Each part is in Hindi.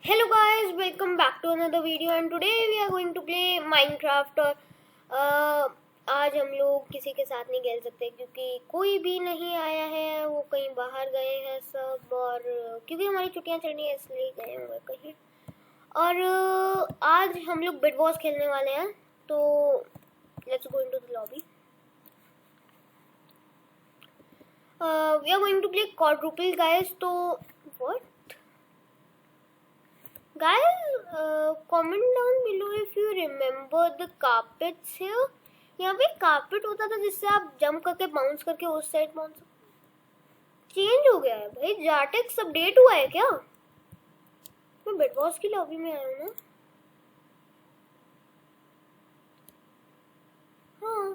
Hello guys, welcome back to another video and today we are going to play Minecraft। और आज हम लोग किसी के साथ नहीं खेल सकते क्योंकि कोई भी नहीं आया है, वो कहीं बाहर गए हैं सब, और क्योंकि हमारी छुट्टियां चल रही हैं इसलिए गए होंगे कहीं। और आज हम लोग बिड वॉर्स खेलने वाले हैं, तो let's go into the lobby. We are going to play quadruple guys. तो what guys, comment down below if you remember the carpets here। यहाँ पे कार्पेट होता था जिससे आप जंप करके बाउंस करके उस साइड बाउंस। चेंज हो गया है भाई, जाटेक्स अपडेट हुआ है क्या? मैं बिड वॉर्स की लॉबी में आया हूँ ना। हाँ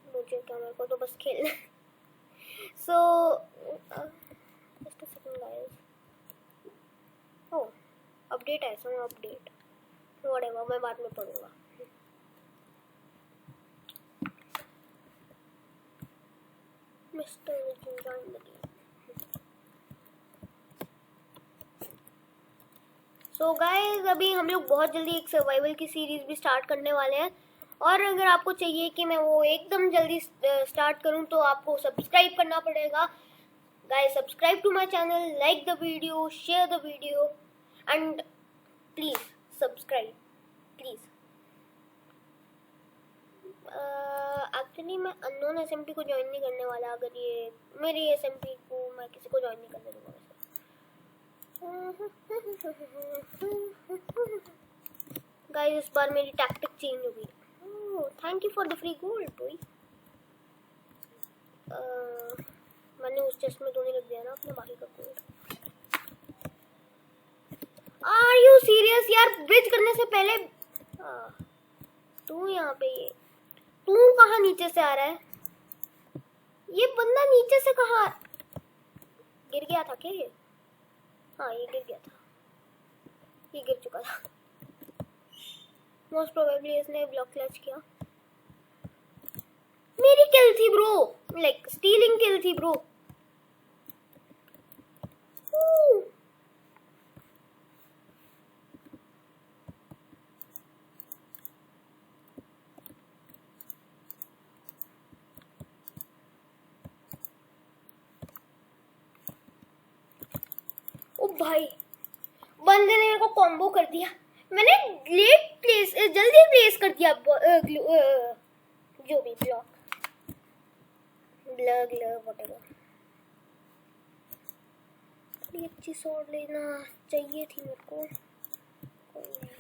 मुझे क्या, मेरे को तो बस खेलना है। So just a second guys. Oh update है, सो अपडेट व्हाटएवर, मैं बाद में पढ़ूंगा। Mister join the game. So guys, अभी हम लोग बहुत जल्दी एक सर्वाइवल की सीरीज भी स्टार्ट करने वाले हैं, और अगर आपको चाहिए कि मैं वो एकदम जल्दी स्टार्ट करूं तो आपको सब्सक्राइब करना पड़ेगा। Guys subscribe to my channel, like the video, share the video and please subscribe please. Actually मैं अननोन एसएमपी को ज्वाइन नहीं करने वाला। अगर ये मेरी एसएमपी को मैं किसी को ज्वाइन नहीं करने दूंगा वैसे। गाइस इस बार मेरी टैक्टिक चेंज हो गई। Thank you for the free gold boy. मैंने उस चेस्ट में तो नहीं रख दिया ना अपने बाकी का गोल्ड। आर यू सीरियस यार? ब्रिज करने से पहले तू यहाँ पे, ये तू कहाँ नीचे से आ रहा है? ये बंदा नीचे से कहाँ गिर गया था क्या? ये हाँ ये गिर गया था, ये गिर चुका था। मोस्ट प्रोबेबली इसने ब्लॉक क्लच किया। मेरी किल थी ब्रो, लाइक स्टीलिंग किल थी ब्रो। ओ भाई, बंदे ने मेरे को कॉम्बो कर दिया। मैंने लेट प्लेस, जल्दी प्लेस कर दिया जो भी ब्लॉक, ब्लग व्हाटएवर। थोड़ी अच्छी शॉट लेना चाहिए थी मेरे को। कोई नहीं।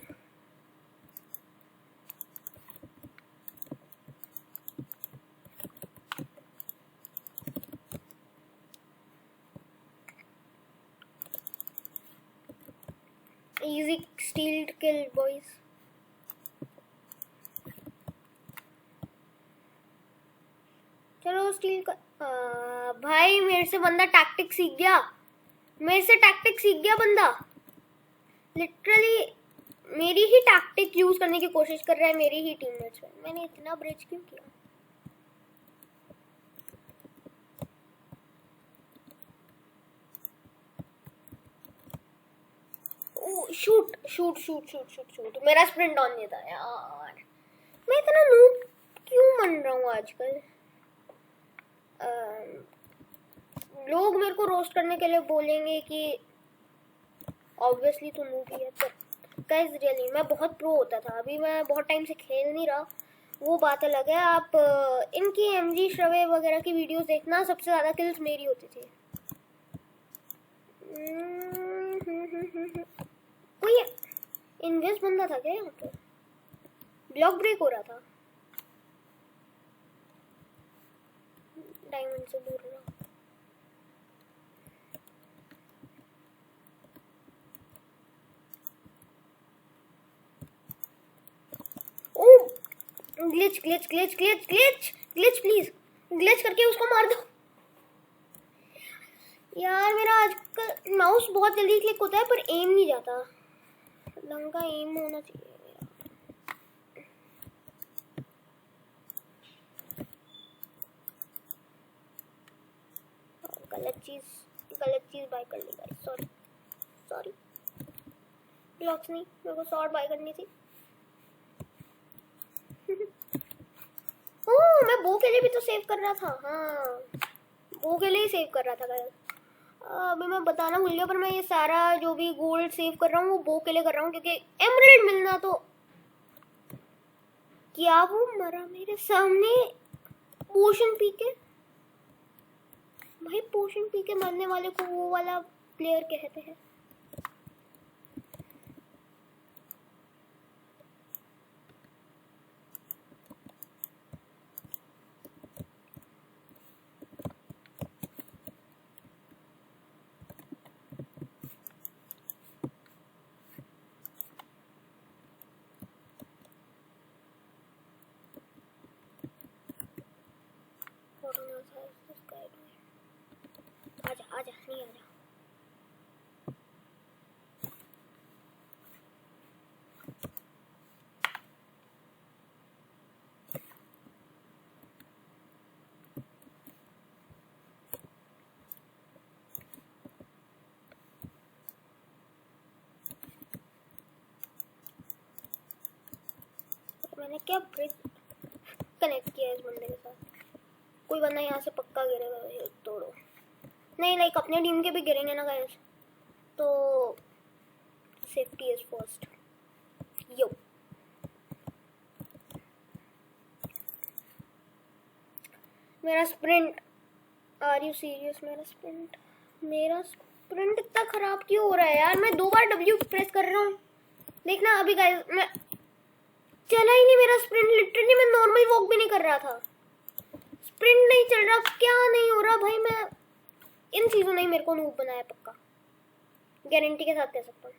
Easy steal kill boys। चलो स्टील का भाई मेरे से बंदा टैक्टिक सीख गया, मेरे से टैक्टिक सीख गया बंदा। लिटरली मेरी ही टैक्टिक यूज करने की कोशिश कर रहा है मेरी ही टीममेट्स पे। मैंने इतना ब्रिज क्यों किया? Shoot shoot shoot shoot shoot shoot. मेरा स्प्रिंट ऑन नहीं था यार। मैं इतना नूब क्यों बन रहा हूँ आजकल? लोग मेरे को रोस्ट करने के लिए बोलेंगे कि ऑब्वियसली तू नूब ही है, पर गाइस रियली मैं बहुत प्रो होता था। अभी मैं बहुत टाइम से खेल नहीं रहा, वो बात अलग है। आप इनकी एमजी श्रवे वगैरह की वीडियोस देखना, सबसे ज़्यादा किल्स मेरी होती थी। कोई इन्वेस्ट बंदा था क्या यहाँ पे? ब्लॉक ब्रेक हो रहा था। डायमंड से दूर रहा। Oh glitch glitch glitch glitch glitch glitch, please glitch करके उसको मार दो यार। मेरा आजकल माउस बहुत जल्दी क्लिक होता है पर एम नहीं जाता। ढंग का एम होना चाहिए। गलत चीज बाय कर ली गाइस, सॉरी। ब्लॉक्स नहीं, मेरे को सॉर्ट बाय करनी थी। ओह, मैं बो के लिए भी तो सेव कर रहा था। हाँ, बो के लिए ही सेव कर रहा था गाइस। अभी मैं बताना भूल गया, पर मैं ये सारा जो भी गोल्ड सेव कर रहा हूँ वो बो के लिए कर रहा हूँ, क्योंकि एमराल्ड मिलना तो। क्या वो मरा मेरे सामने पोशन पी के? भाई पोशन पी के मरने वाले को वो वाला प्लेयर कहते हैं। आजा आजा, नहीं आजा। मैंने क्या ब्रिज कनेक्ट किया इस बंदे के साथ? कोई बंदा यहाँ से पक्का गिरेगा। तोड़ो नहीं, लाइक अपने टीम के भी गिरेंगे ना गाइस, तो सेफ्टी इज फर्स्ट। यो मेरा स्प्रिंट, आर यू सीरियस? मेरा स्प्रिंट इतना खराब क्यों हो रहा है यार? मैं 2 बार W प्रेस कर रहा हूँ। देखना अभी गाइस, मैं चला ही नहीं मेरा स्प्रिंट। लिटरली मैं नॉर्मल वॉक भी नहीं कर रहा था, स्प्रिंट नहीं चल रहा। क्या नहीं हो रहा भाई? मैं इन चीजों ने मेरे को नूब बनाया, पक्का गारंटी के साथ कह सकता हूँ।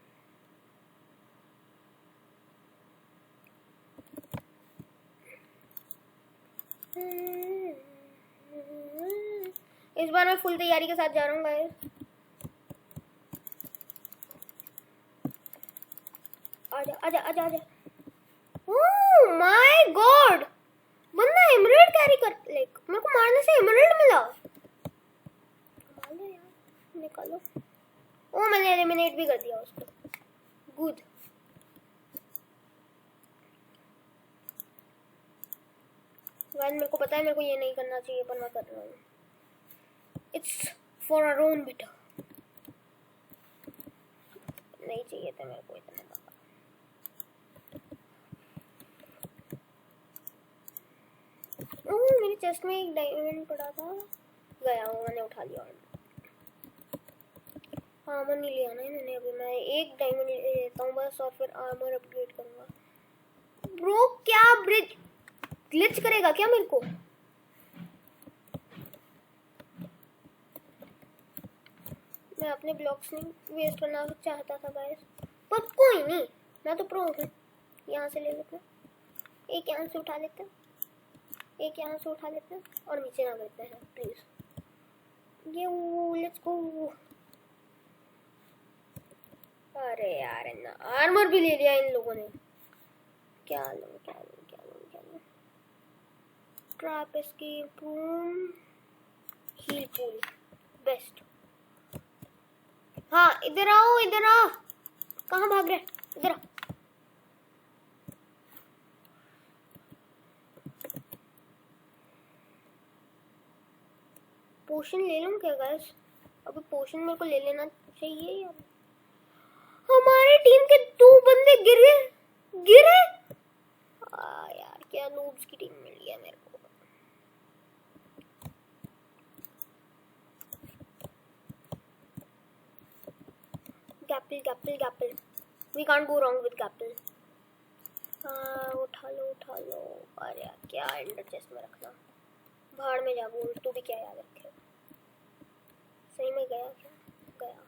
इस बार मैं फुल तैयारी के साथ जा रहा हूँ गाइस। आजा आजा आजा आजा। ओह माय गॉड, बंदा एमराल्ड कैरी कर, लाइक मेरे को मारने से एमराल्ड मिला। कमाल है यार, निकालो। ओ मैंने एलिमिनेट भी कर दिया उसको, गुड। गाइस मेरे को पता है मेरे को ये नहीं करना चाहिए, पर मैं कर रहा हूँ। It's for our own better. नहीं चाहिए था मेरे को इतना बाबा। ओह मेरे चेस्ट में एक डायमंड पड़ा था, गया वो मैंने उठा लिया। आर्मर नहीं लिया ना मैंने अभी। मैं एक डायमंड ले लेता हूँ बस, और फिर आर्मर अपग्रेड करूँगा। ब्रो क्या ब्रिज ग्लिच करेगा क्या मेरे को? मैं अपने ब्लॉक्स नहीं वेस्ट करना चाहता था गाइस, पर कोई नहीं, मैं तो प्रो हूँ। यहाँ से ले लेते हैं, एक यहाँ से उठा लेते हैं, एक यहाँ से उठा लेते हैं, और नीचे ना गिरते हैं प्लीज। ये लेट्स गो। अरे यार ना, आर्मर भी ले लिया इन लोगों ने। क्या लो क्या लो क्या लो क्या लो। Trap escape room, heal pool best. हाँ इधर आओ, इधर आ। कहाँ भाग रहे? इधर आ। पोशन ले लूं क्या गाइस? अभी पोशन मेरे को ले लेना चाहिए यार। हमारी टीम के 2 बंदे गिरे। यार क्या नूब्स की टीम मिली है मेरे को। गैपल, we can't go wrong with गैपल। उठा लो। अरे यार क्या एंडर चेस्ट में रखना, भाड़ में जा गोल्ड। तू भी क्या याद रखे? सही में गया क्या? गया।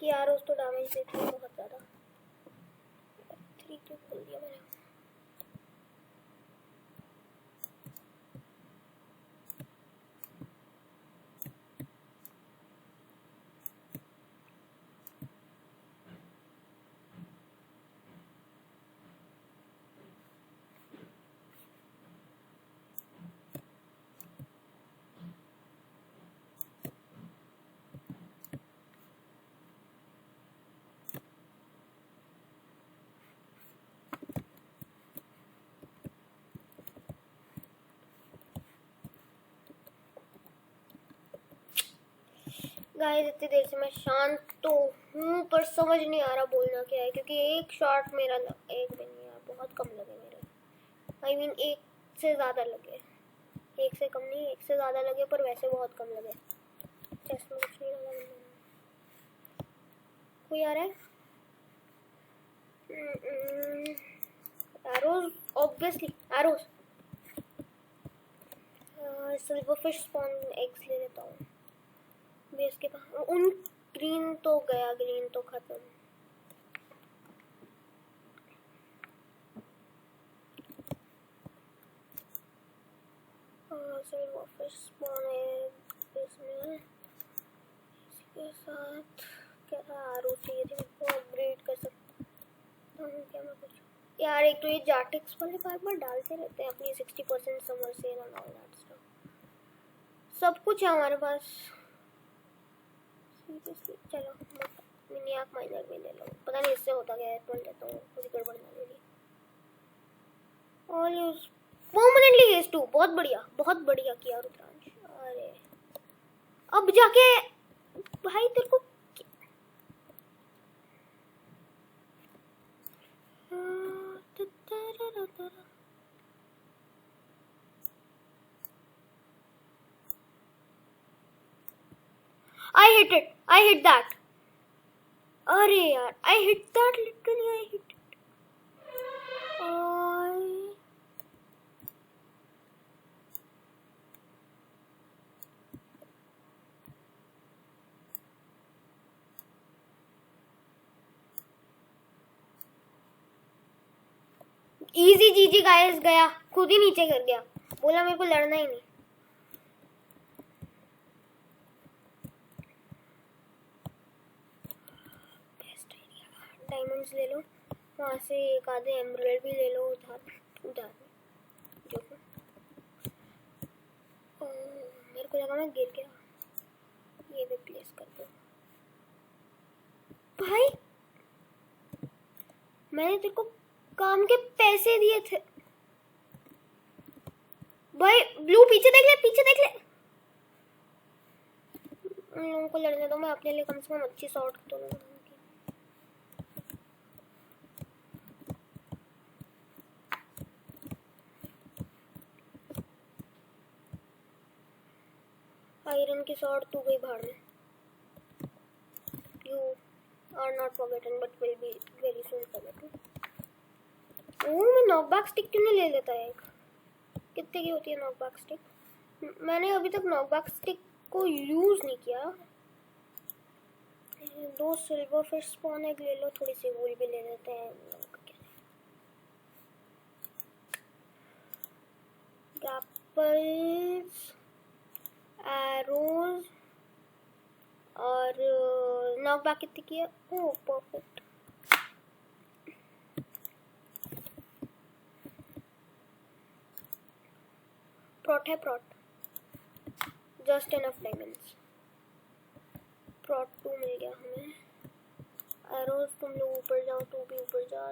यार उस तो डैमेज देती है बहुत ज़्यादा। 3 क्यों खोल दिया मैंने? गाइस इतनी देर से मैं शांत तो हूँ पर समझ नहीं आ रहा बोलना क्या है, क्योंकि एक शॉट मेरा एक भी नहीं यार, बहुत कम लगे मेरे। आई मीन एक से ज़्यादा लगे, एक से कम नहीं, एक से ज़्यादा लगे पर वैसे बहुत कम लगे। चेस्ट में कुछ नहीं लगा। कोई आ रहा है? Arrows, obviously arrows. Silver fish spawn eggs ले लेता हूँ बेस के पास। उन ग्रीन तो गया, ग्रीन तो खत्म। सिल्वर फिश स्पॉन एग इसमें, इसके साथ क्या एरो चाहिए थी मेरे को, अपग्रेड कर सकता हूँ क्या मैं कुछ? यार एक तो ये जाटिक्स वाले बार डालते रहते हैं अपनी 60% summer sale and all that stuff. सब कुछ है हमारे पास। चलो मिनियाक माइनर भी ले लो, पता नहीं इससे होता क्या है, तो लेता हूँ कुछ गड़बड़ ना ले ली। All use permanently has to, बहुत बढ़िया किया रुद्रांश। अरे अब जाके भाई तेरे को I hit that. अरे यार I hit that, literally I hit it. Easy जीजी गाइस, गया खुद ही नीचे गिर गया, बोला मेरे को लड़ना ही नहीं। डायमंड्स ले लो, वहाँ से एक आधे एमराल्ड भी ले लो उधार जो मेरे को लगा मैं गिर गया। ये भी प्लेस कर दो भाई, मैंने तेरे को काम के पैसे दिए थे भाई। ब्लू पीछे देख ले, पीछे देख ले। उन लोगों को लड़ने दो, मैं अपने लिए कम से कम अच्छी शॉट तो लूंगी। आयरन की शॉट तू गई भाड़ में। You are not forgotten but will be very soon forgotten. मैं नॉकबैक स्टिक क्यों नहीं ले लेता है? कितने की होती है नॉकबैक स्टिक? मैंने अभी तक नॉकबैक स्टिक को यूज नहीं किया। 2 सिल्वर फिश स्पॉन एग ले लो, थोड़ी सी वूल भी ले लेते हैं। ग्रैपल्स, एरोज और नॉकबैक कितनी की है? ओह परफेक्ट। प्रोट है, प्रोट जस्ट इनफ डायमंड्स। प्रोट 2 मिल गया हमें। एरोज तुम लोग ऊपर जाओ, तू भी ऊपर जा।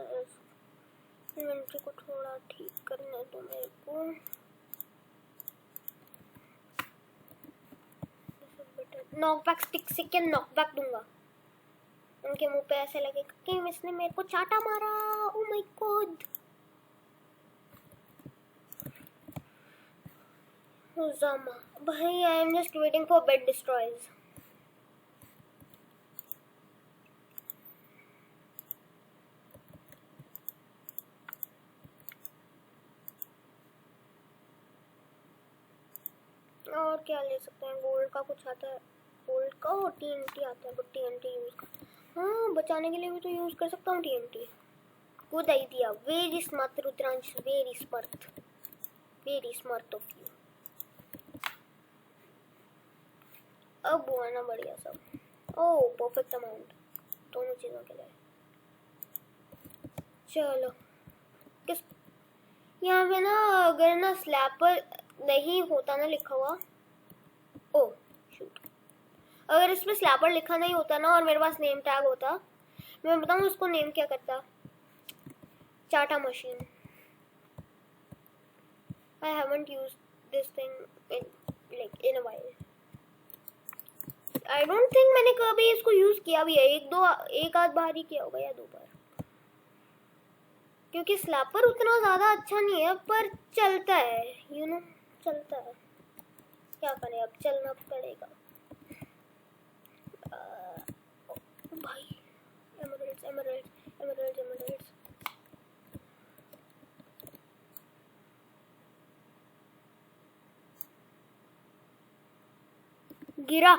इन्वेंटरी को थोड़ा ठीक करना तो मेरे को। नॉकबैक स्टिक से क्या नॉकबैक दूंगा? उनके मुंह पे ऐसे लगेगा कि इसने मेरे को चाटा मारा। Oh my God. Uzama भाई, I am just waiting for bed destroys. और क्या ले सकते हैं? गोल्ड का कुछ आता है, गोल्ड का और TNT आता है, बट TNT यूज कर। हाँ, बचाने के लिए भी तो यूज कर सकता हूँ TNT। Good idea, very smart Rudransh, very smart of you. अब हुआ ना बढ़िया सब। ओह, परफेक्ट अमाउंट दोनों चीजों के लिए। चलो, किस यहाँ पे ना, अगर ना स्लैब पर नहीं होता ना लिखा हुआ, ओह शूट, अगर इसमें स्लैब पर लिखा नहीं होता ना और मेरे पास नेम टैग होता, मैं बताऊँ उसको नेम क्या करता, चाटा machine. I haven't used this thing in a while. I don't think मैंने कभी इसको यूज किया भी है। एक आध बार ही किया होगा या 2 बार, क्योंकि स्लैब पर उतना ज्यादा अच्छा नहीं है, पर चलता है, चलता है। क्या करें, अब चलना पड़ेगा। भाई एमरल्ड्स। गिरा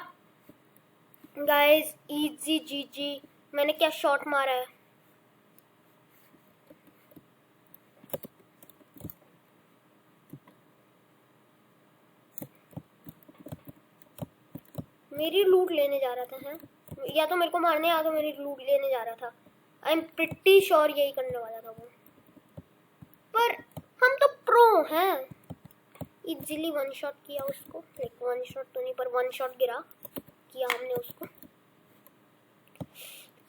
गाइस, इजी जीजी। मैंने क्या शॉट मारा है। मेरी लूट लेने जा रहा था, है या तो मेरे को मारने या तो मेरी लूट लेने जा रहा था। आई एम प्रिटी श्योर यही करने वाला था वो, पर हम तो प्रो हैं। इजीली 1 शॉट किया उसको, लाइक 1 शॉट तो नहीं पर 1 शॉट गिरा किया हमने उसको।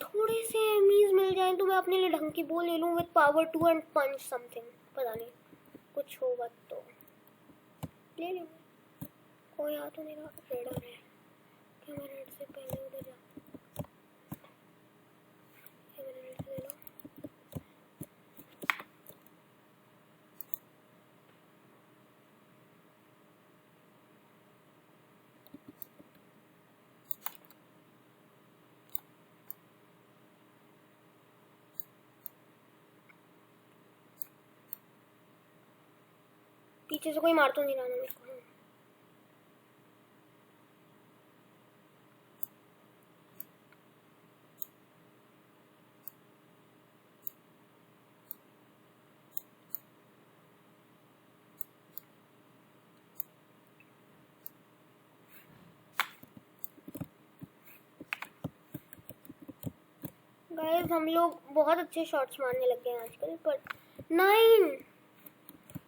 थोड़े से एमीज मिल जाएं तो मैं अपने लिए ढंग की बो ले लूं with power 2 and punch something. पता नहीं कुछ होगा तो ले लूंगा। कोई आ तो नहीं रहा, रेड आ रहा है। क्या मैं रेड से पहले उधर जा, मैंने रेड ले लो। पीछे से कोई मार तो नहीं रहा ना मेरे को। गाइस, हम लोग बहुत अच्छे शॉट्स मारने लग गए हैं आजकल, पर 9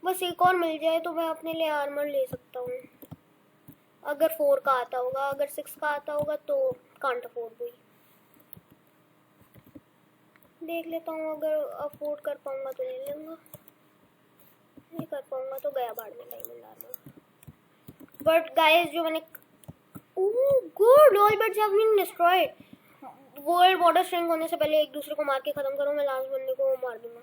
बस एक और मिल जाए तो मैं अपने लिए आर्मर ले सकता हूँ। अगर 4 का आता होगा, अगर 6 का आता होगा तो कांट अफोर्ड भी देख लेता हूँ। अगर अफोर्ड कर पाऊंगा तो ले लूँगा, नहीं कर पाऊंगा तो गया बाढ़ में डायमंड आर्मर। बट गाइस, जो मैंने good, all beds have been destroyed. World border string होने से पहले एक दूसरे को मार के खत्म करो। मैं लास्ट बंदे को मार दूंगा।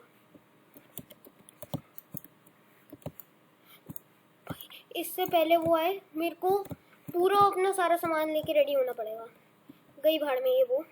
इससे पहले वो आए, मेरे को पूरा अपना सारा सामान लेके रेडी होना पड़ेगा। गई भाड़ में ये वो।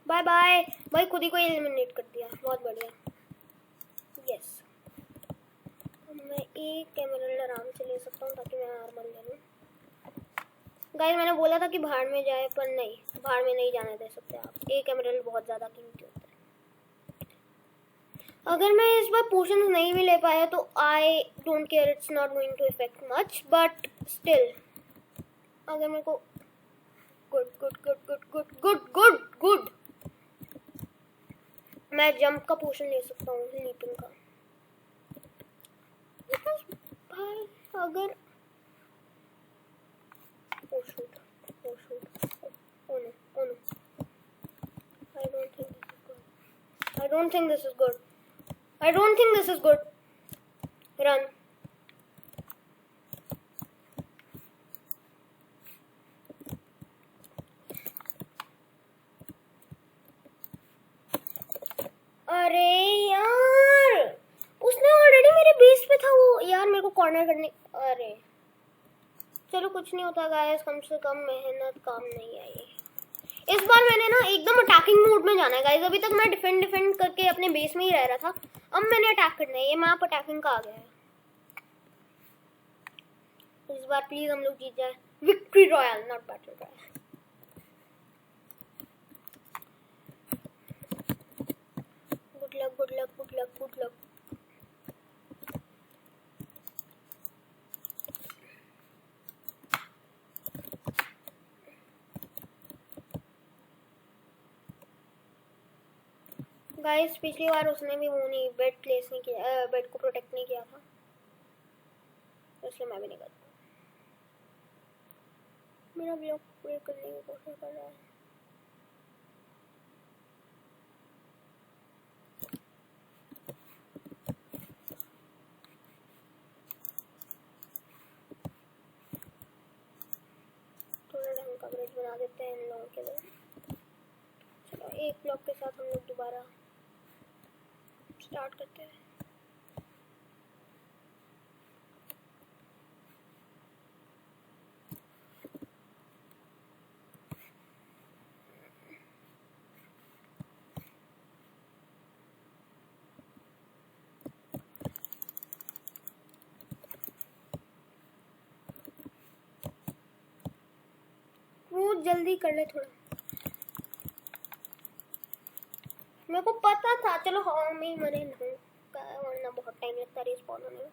बाय बाय भाई, खुद ही को एलिमिनेट कर दिया, बहुत बढ़िया। यस, मैं एक एमरल्ड आराम से ले सकता हूँ ताकि मैं आर्मर ले लूँ। गाइस, मैंने बोला था कि भाड़ में जाए, पर नहीं, भाड़ में नहीं जाने दे सकते आप। एक एमरल्ड बहुत ज़्यादा कीमती होता है। अगर मैं इस बार पोशन नहीं भी ले पाया तो I don't care, it's not going to affect much, but still अगर मेरे को good good good good good good good good मैं जंप का पोशन ले सकता हूँ, लीपिंग का। भाई अगर oh shoot, oh no, I don't think this is good. Run. अरे यार, उसने ऑलरेडी मेरे बेस पे था वो। यार मेरे को को कॉर्नर करने, अरे चलो कुछ नहीं होता गाइस, कम से कम मेहनत काम नहीं आई। इस बार मैंने ना एकदम अटैकिंग मोड में जाना है गाइस। अभी तक मैं डिफेंड करके अपने बेस में ही रह रहा था, अब मैंने अटैक करना है। ये मैप अटैकिंग का आ गया है। इस बार प्लीज हम लोग जीत जाए। Victory royal, not battle royal. Good luck good luck good luck good luck. Guys पिछली बार उसने भी वो नहीं बेड प्लेस नहीं किया, बेड को प्रोटेक्ट नहीं किया था, इसलिए मैं भी नहीं करता। मेरा ब्लॉक ब्रेक करने की कोशिश कर रहा है। थोड़ा ढंग का ब्रिज बना देते हैं इन लोगों के लिए। चलो एक ब्लॉक के साथ हम लोग दोबारा स्टार्ट करते हैं। वो जल्दी कर ले थोड़ा, मेरे को पता था। चलो हाँ मैं मरे नहीं, वरना बहुत टाइम लगता है रिस्पॉन होने में।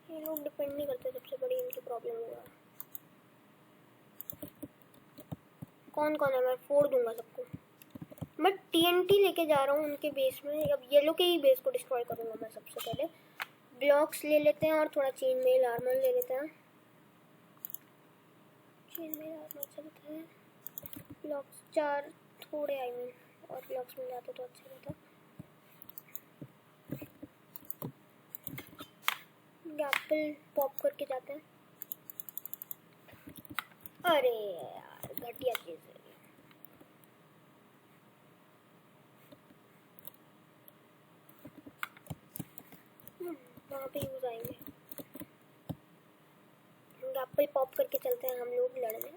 ये लोग डिपेंड नहीं करते, सबसे बड़ी इनकी प्रॉब्लम होगा। कौन कौन है, मैं फोड़ दूंगा सबको। मैं TNT लेके जा रहा हूँ उनके बेस में। अब येलो के ही बेस को डिस्ट्रॉय करूंगा मैं सबसे पहले। ब्लॉक्स ले लेते हैं और थोड़ा चेन मेल आर्मर ले लेते हैं। चेन मेल आर्मर चलते हैं। ब्लॉक्स 4 थोड़े आई मीन, और ब्लॉक्स मिल जाते तो अच्छा रहता। गैपल पॉप करके जाते हैं। अरे यार घटिया चीज है। वहाँ पे यूज आएंगे। गैपल पॉप करके चलते हैं हम लोग लड़ने।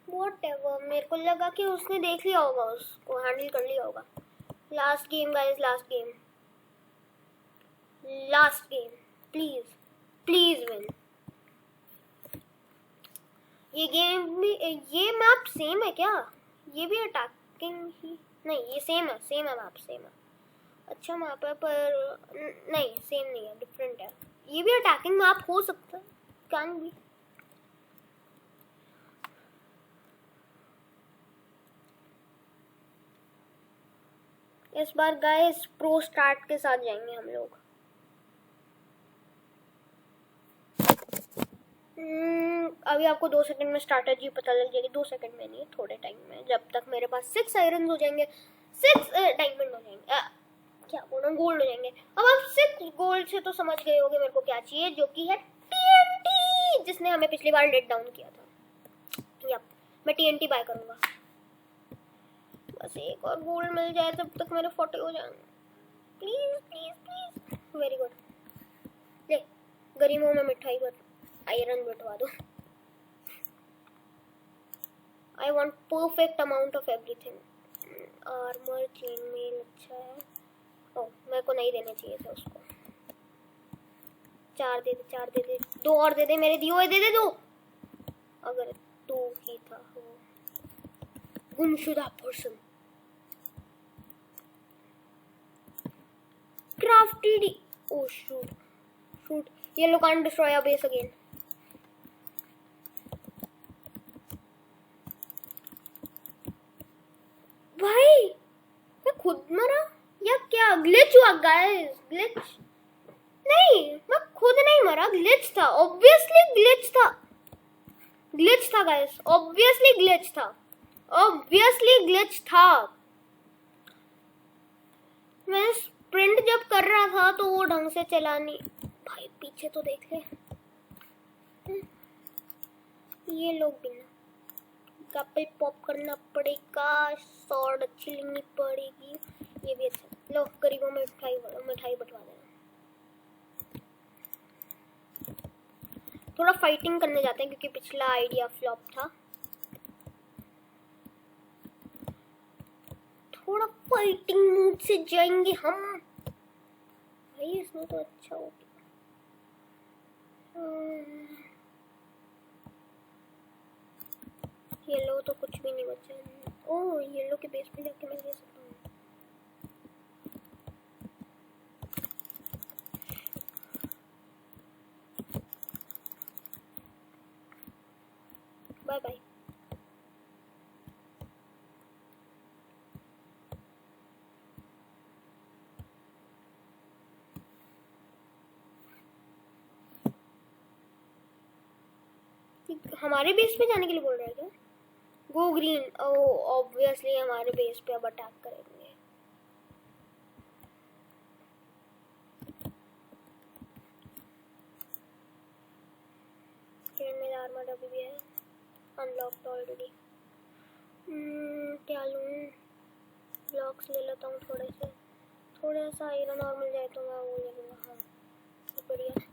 Whatever, मेरे को लगा कि उसने देख लिया होगा, उसको हैंडल कर लिया होगा। Last game guys, last game, last game, please please win. ये गेम भी, ये मैप सेम है क्या? ये भी अटैकिंग ही नहीं, ये सेम है मैप सेम है। अच्छा मैप है पर नहीं सेम नहीं है, डिफरेंट है। ये भी अटैकिंग मैप हो सकता है, कैन भी। इस बार गाइस प्रो स्टार्ट के साथ जाएंगे हम लोग। अभी आपको 2 सेकंड में स्ट्रैटेजी पता लग जाएगी। 2 सेकंड में नहीं, थोड़े टाइम में, जब तक मेरे पास 6 आयरन हो जाएंगे, 6 डायमंड हो जाएंगे, क्या बोल रहा हूँ, गोल्ड हो जाएंगे। अब आप 6 गोल्ड से तो समझ गए होंगे मेरे को क्या चाहिए, जो कि है TNT, जिसने हमें पिछली बार लेट डाउन किया था। यप, मैं TNT बाय करूंगा। बस एक और गोल्ड मिल जाए तब तक मेरे 40 हो जाएंगे। Please please please, very good. ले गरीबों में मिठाई पर आयरन बिठवा दो। I want perfect amount of everything. Armour, chain mail अच्छा है। ओह मेरे को नहीं देने चाहिए थे उसको। 4 दे दे, 4 दे दे, 2 और दे दे, मेरे दिए हुए दे दे 2। अगर 2 ही था वो गुमशुदा person. Crafted. Oh shoot. Yellow can't destroy our base again. भाई मैं खुद मरा या क्या? ग्लिच हुआ गाइस, ग्लिच नहीं, मैं खुद नहीं मरा, ग्लिच था। ऑब्वियसली ग्लिच था, ग्लिच था गाइस, ऑब्वियसली ग्लिच था, ऑब्वियसली ग्लिच था। मैं स्प्रिंट जब कर रहा था तो वो ढंग से चला नहीं। भाई पीछे तो देख ले। ये लोग भी ना कपल पॉप करना पड़ेगा, शॉर्ट अच्छी लेनी पड़ेगी। ये भी अच्छा। लो गरीबों में मिठाई बंटवा देना। थोड़ा फाइटिंग करने जाते हैं क्योंकि पिछला आइडिया फ्लॉप था। थोड़ा फाइटिंग मूड से जाएंगे हम। भाई इसमें तो अच्छा हो गया। येलो तो कुछ भी नहीं बचा। ओह येलो के बेस पे जाके मैं ले सकता हूँ। Bye bye. हमारे बेस पे जाने के लिए बोल रहा है क्या? Go green. ओह ऑब्वियसली हमारे बेस पे अब अटैक करेंगे। मेरा आर्मर अभी भी है अनलॉक्ड ऑलरेडी। क्या लूँ? ब्लॉक्स ले लेता हूँ थोड़े से। थोड़ा सा आयरन और मिल जाए तो मैं वो ले लूँगा। हाँ बढ़िया।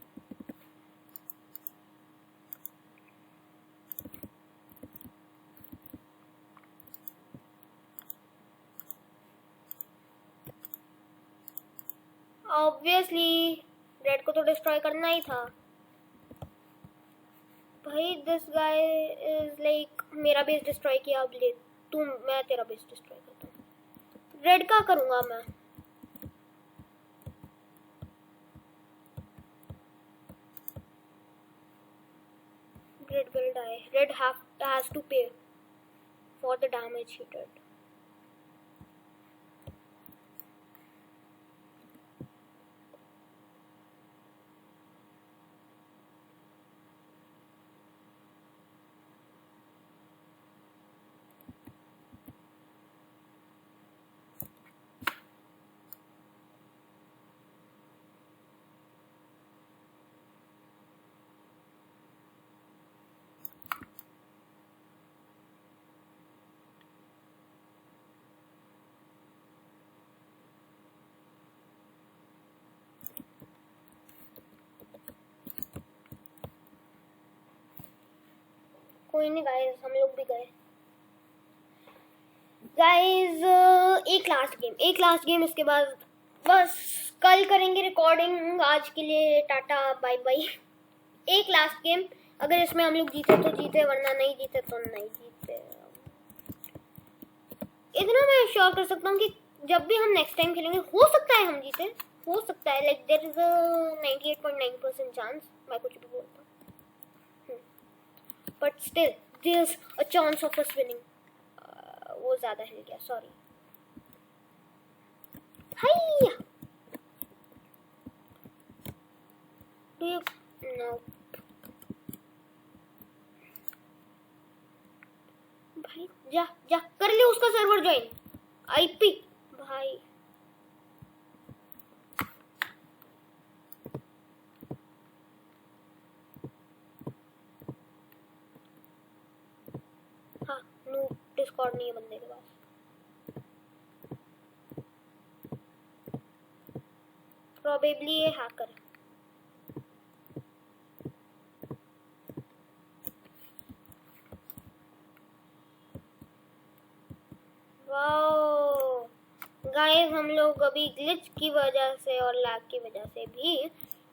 ऑब्वियसली रेड को तो डिस्ट्रॉय करना ही था। भाई दिस गाय इज लाइक मेरा बेस डिस्ट्रॉय किया। अब ले तू, मैं तेरा बेस डिस्ट्रॉय करता हूँ। रेड का करूँगा मैं। Red will die. Red has to pay for the damage he did. कोई नहीं गाइस, हम लोग भी गए। गाइस एक लास्ट गेम इसके बाद बस कल करेंगे रिकॉर्डिंग। आज के लिए टाटा बाय बाय। एक लास्ट गेम, अगर इसमें हम लोग जीते तो जीते, वरना नहीं जीते तो नहीं जीते। इतना मैं श्योर कर सकता हूँ कि जब भी हम नेक्स्ट टाइम खेलेंगे हो सकता है हम जीते, हो सकता है। Like there is a 98.9% chance. मैं कुछ भी बोलता हूँ, but still there is a chance of us winning. वो ज्यादा हिल गया, सॉरी। हाय नो भाई, जा जा कर ले उसका सर्वर ज्वाइन। आईपी भाई हाँ, नो डिस्कॉर्ड नहीं है बंदे के पास। प्रोबेबली ये हैकर। वाओ गाइस, हम लोग अभी ग्लिच की वजह से और लैग की वजह से भी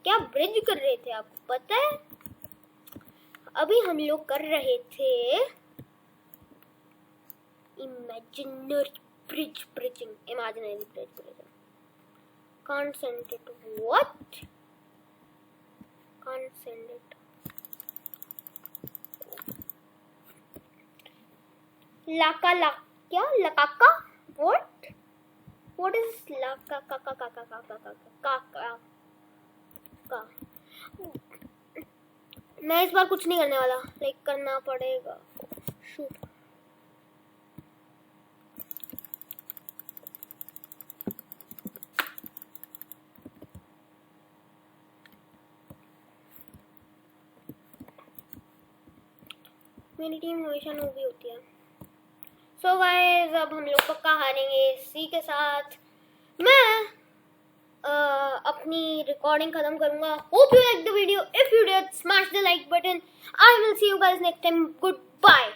क्या ब्रिज कर रहे थे, आपको पता है? अभी हम लोग कर रहे थे imaginary bridging. Can't send it. What? Can't send it. क्या लकाका? What? What is का? मैं इस बार कुछ नहीं करने वाला, लाइक करना पड़ेगा। शूट। मेरी टीम हमेशा नूबी होती है। सो गाइस, अब हम लोग पक्का हारेंगे। इसी के साथ मैं अपनी रिकॉर्डिंग खत्म करूंगा। Hope you like the video. If you did, smash the like button. I will see you guys next time. Good bye.